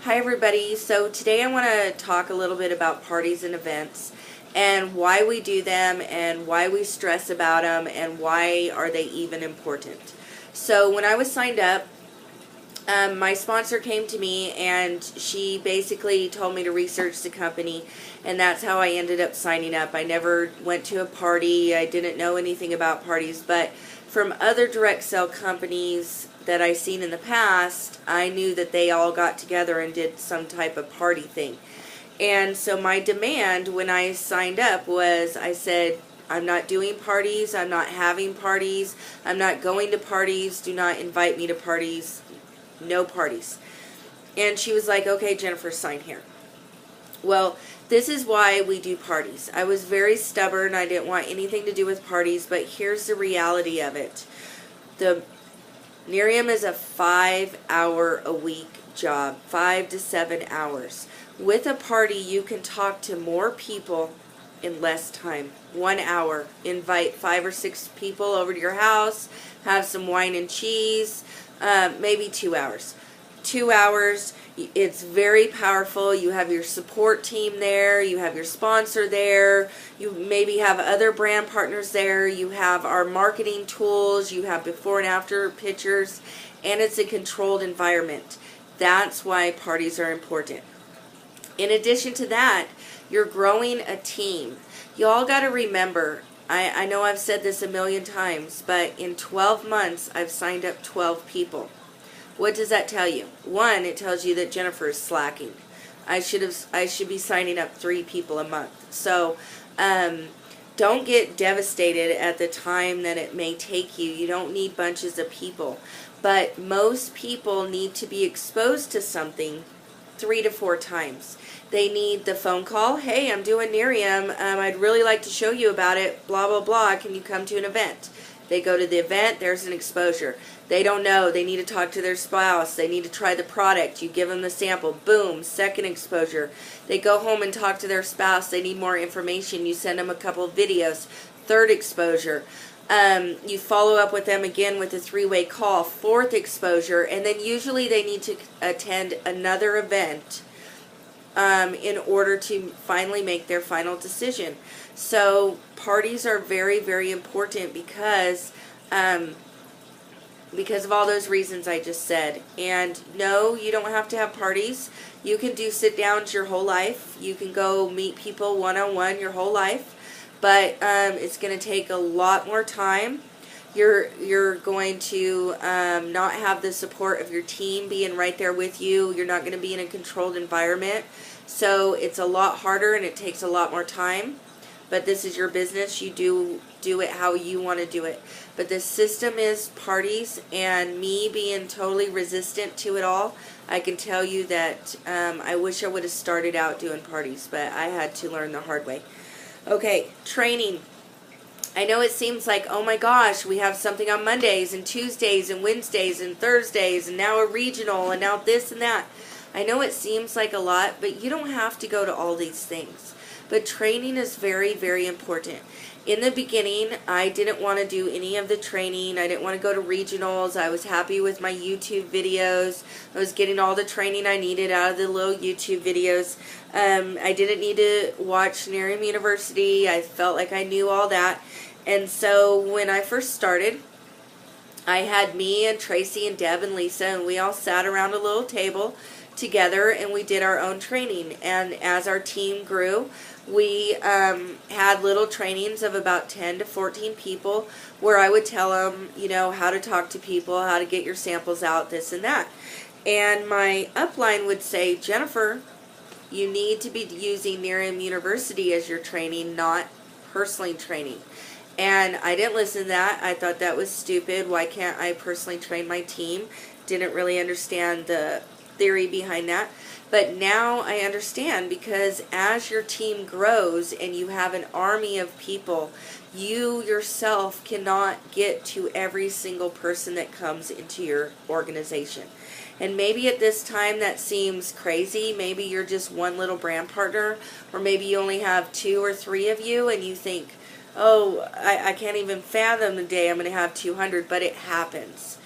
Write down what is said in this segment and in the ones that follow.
Hi everybody. So today I want to talk a little bit about parties and events and why we do them and why we stress about them and why are they even important. So when I was signed up, my sponsor came to me and she basically told me to research the company, and that's how I ended up signing up. I never went to a party. I didn't know anything about parties, but from other direct sale companies that I've seen in the past, I knew that they all got together and did some type of party thing. And so my demand when I signed up was, I said, I'm not doing parties, I'm not having parties, I'm not going to parties, do not invite me to parties, no parties. And she was like, okay, Jennifer, sign here. Well, this is why we do parties. I was very stubborn. I didn't want anything to do with parties, but here's the reality of it. The Nerium is a 5-hour-a-week job, 5 to 7 hours. With a party, you can talk to more people in less time. 1 hour. Invite 5 or 6 people over to your house, have some wine and cheese, maybe 2 hours. 2 hours, it's very powerful. You have your support team there, you have your sponsor there, you maybe have other brand partners there, you have our marketing tools, you have before and after pictures, and it's a controlled environment. That's why parties are important. In addition to that, you're growing a team. You all got to remember, I know I've said this a million times, but in 12 months, I've signed up 12 people. What does that tell you? One, it tells you that Jennifer is slacking. I should be signing up 3 people a month. So don't get devastated at the time that it may take you. You don't need bunches of people. But most people need to be exposed to something 3 to 4 times. They need the phone call. Hey, I'm doing Nerium. I'd really like to show you about it. Blah, blah, blah. Can you come to an event? They go to the event. There's an exposure. They don't know. They need to talk to their spouse. They need to try the product. You give them the sample. Boom. Second exposure. They go home and talk to their spouse. They need more information. You send them a couple of videos. Third exposure. You follow up with them again with a 3-way call. Fourth exposure. And then usually they need to attend another event in order to finally make their final decision. So parties are very, very important because of all those reasons I just said. And no, you don't have to have parties. You can do sit downs your whole life. You can go meet people one-on-one your whole life. But it's going to take a lot more time. You're going to not have the support of your team being right there with you. You're not going to be in a controlled environment. So it's a lot harder and it takes a lot more time. But this is your business. You do it how you want to do it. But the system is parties, and me being totally resistant to it all, I can tell you that I wish I would have started out doing parties, but I had to learn the hard way. Okay, training. I know it seems like, oh my gosh, we have something on Mondays and Tuesdays and Wednesdays and Thursdays and now a regional and now this and that. I know it seems like a lot, but you don't have to go to all these things. But training is very, very important. In the beginning, I didn't want to do any of the training. I didn't want to go to regionals. I was happy with my YouTube videos. I was getting all the training I needed out of the little YouTube videos. I didn't need to watch Nerium University. I felt like I knew all that. And so when I first started, I had me and Tracy and Deb and Lisa, and we all sat around a little table together and we did our own training. And as our team grew, we had little trainings of about 10 to 14 people where I would tell them, you know, how to talk to people, how to get your samples out, this and that. And my upline would say, Jennifer, you need to be using Nerium University as your training, not personally training. And I didn't listen to that. I thought that was stupid. Why can't I personally train my team? Didn't really understand the theory behind that. But now I understand, because as your team grows and you have an army of people, you yourself cannot get to every single person that comes into your organization. And maybe at this time that seems crazy. Maybe you're just one little brand partner, or maybe you only have 2 or 3 of you and you think, oh, I can't even fathom the day I'm going to have 200, but it happens.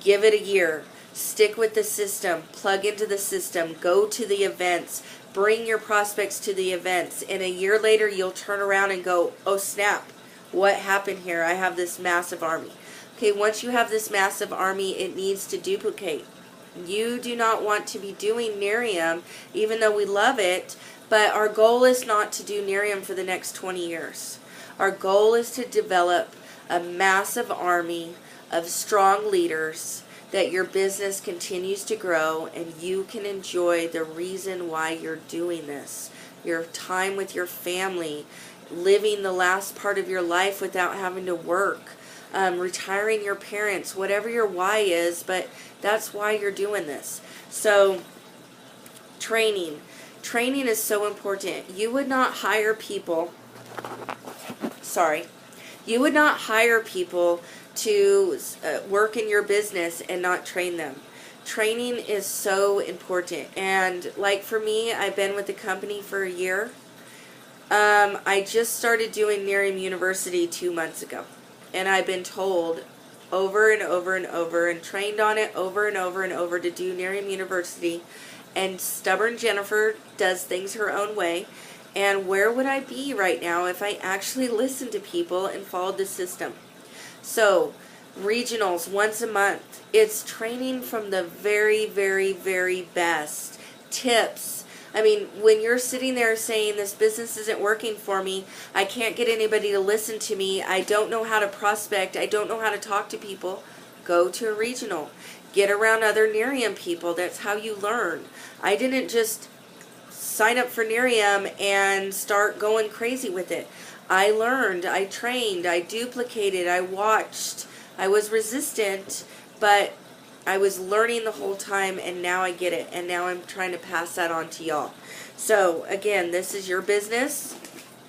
Give it a year. Stick with the system, plug into the system, go to the events, bring your prospects to the events, and a year later you'll turn around and go, oh snap, what happened here? I have this massive army. Okay, once you have this massive army, it needs to duplicate. You do not want to be doing Nerium, even though we love it, but our goal is not to do Nerium for the next 20 years. Our goal is to develop a massive army of strong leaders, that your business continues to grow and you can enjoy the reason why you're doing this. Your time with your family, living the last part of your life without having to work, retiring your parents, whatever your why is, but that's why you're doing this. So, training. Training is so important. You would not hire people, you would not hire people to work in your business and not train them. Training is so important. And like for me, I've been with the company for a year. I just started doing Nerium University 2 months ago. And I've been told over and over and over and trained on it over and over and over to do Nerium University. And stubborn Jennifer does things her own way. And where would I be right now if I actually listened to people and followed the system? So, regionals once a month. It's training from the very, very, very best. Tips. I mean, when you're sitting there saying this business isn't working for me, I can't get anybody to listen to me, I don't know how to prospect, I don't know how to talk to people, go to a regional. Get around other Nerium people. That's how you learn. I didn't just sign up for Nerium and start going crazy with it. I learned, I trained, I duplicated, I watched, I was resistant, but I was learning the whole time, and now I get it, and now I'm trying to pass that on to y'all. So, again, this is your business.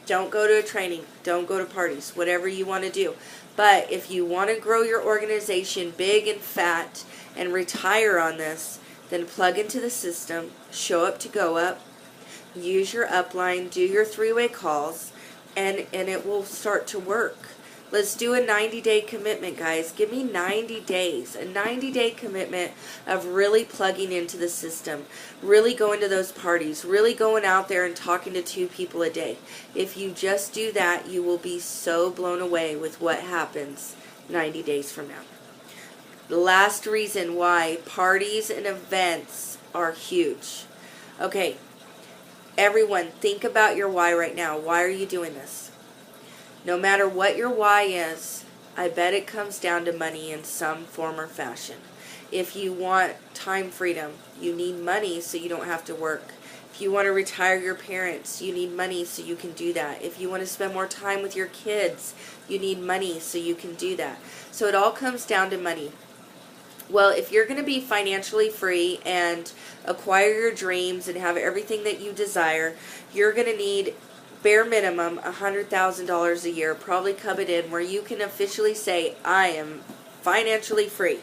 Don't go to a training. Don't go to parties. Whatever you want to do. But if you want to grow your organization big and fat and retire on this, then plug into the system, show up to go up, use your upline, do your 3-way calls, and it will start to work. Let's do a 90-day commitment, guys. Give me 90 days, a 90-day commitment of really plugging into the system, really going to those parties, really going out there and talking to 2 people a day. If you just do that, you will be so blown away with what happens 90 days from now. The last reason why parties and events are huge. Okay, everyone, think about your why right now. Why are you doing this? No matter what your why is, I bet it comes down to money in some form or fashion. If you want time freedom, you need money so you don't have to work. If you want to retire your parents, you need money so you can do that. If you want to spend more time with your kids, you need money so you can do that. So it all comes down to money. Well, if you're going to be financially free and acquire your dreams and have everything that you desire, you're going to need bare minimum $100,000 a year, probably coveted, where you can officially say, I am financially free.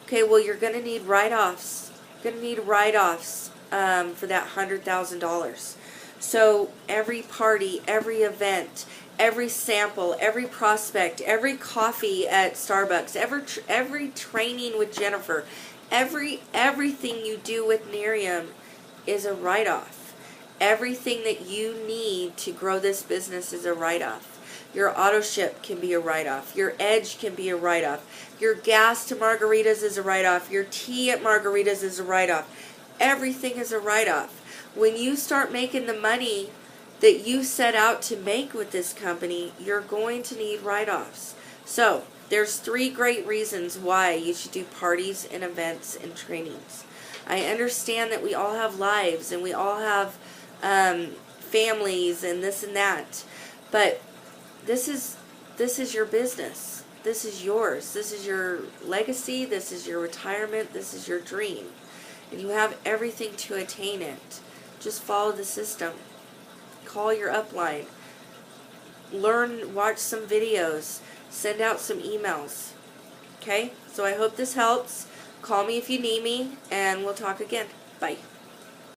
Okay, well, you're going to need write-offs. You're going to need write-offs for that $100,000. So every party, every event, every sample, every prospect, every coffee at Starbucks, every training with Jennifer, everything you do with Nerium is a write-off. Everything that you need to grow this business is a write-off. Your auto ship can be a write-off. Your edge can be a write-off. Your gas to margaritas is a write-off. Your tea at margaritas is a write-off. Everything is a write-off. When you start making the money that you set out to make with this company, you're going to need write-offs. So, there's 3 great reasons why you should do parties and events and trainings. I understand that we all have lives and we all have families and this and that, but this is your business. This is yours. This is your legacy. This is your retirement. This is your dream, and you have everything to attain it. Just follow the system. Call your upline. Learn, watch some videos, send out some emails. Okay? So I hope this helps. Call me if you need me, and we'll talk again. Bye.